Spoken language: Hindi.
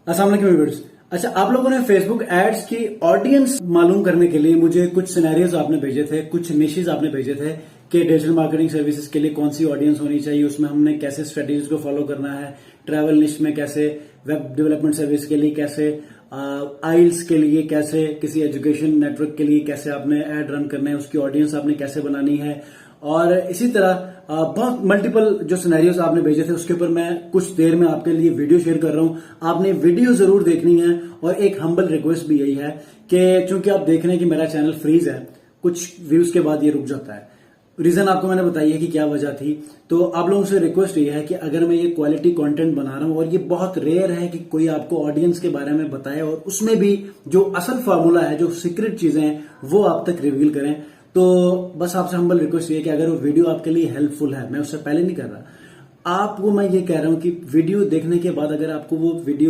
अस्सलाम वालेकुम व्यूअर्स। अच्छा, आप लोगों ने फेसबुक एड्स की ऑडियंस मालूम करने के लिए मुझे कुछ सिनेरियोज आपने भेजे थे, कुछ निशेज आपने भेजे थे कि डिजिटल मार्केटिंग सर्विसेज के लिए कौन सी ऑडियंस होनी चाहिए, उसमें हमने कैसे स्ट्रेटेजीज को फॉलो करना है, ट्रैवल निश में कैसे, वेब डेवलपमेंट सर्विस के लिए कैसे, आइल्स के लिए कैसे, किसी एजुकेशन नेटवर्क के लिए कैसे आपने एड रन करना है, उसकी ऑडियंस आपने कैसे बनानी है। और इसी तरह बहुत मल्टीपल जो सिनेरियोज आपने भेजे थे उसके ऊपर मैं कुछ देर में आपके लिए वीडियो शेयर कर रहा हूं। आपने वीडियो जरूर देखनी है और एक हम्बल रिक्वेस्ट भी यही है कि चूंकि आप देख रहे हैं कि मेरा चैनल फ्रीज है, कुछ व्यूज के बाद ये रुक जाता है। रीजन आपको मैंने बताई है कि क्या वजह थी। तो आप लोगों से रिक्वेस्ट ये है कि अगर मैं ये क्वालिटी कंटेंट बना रहा हूं और ये बहुत रेयर है कि कोई आपको ऑडियंस के बारे में बताए और उसमें भी जो असल फार्मूला है, जो सीक्रेट चीजें हैं वो आप तक रिवील करें। तो बस आपसे हम्बल रिक्वेस्ट ये है कि अगर वो वीडियो आपके लिए हेल्पफुल है, मैं उससे पहले नहीं कर रहा, आपको मैं ये कह रहा हूं कि वीडियो देखने के बाद अगर आपको वो वीडियो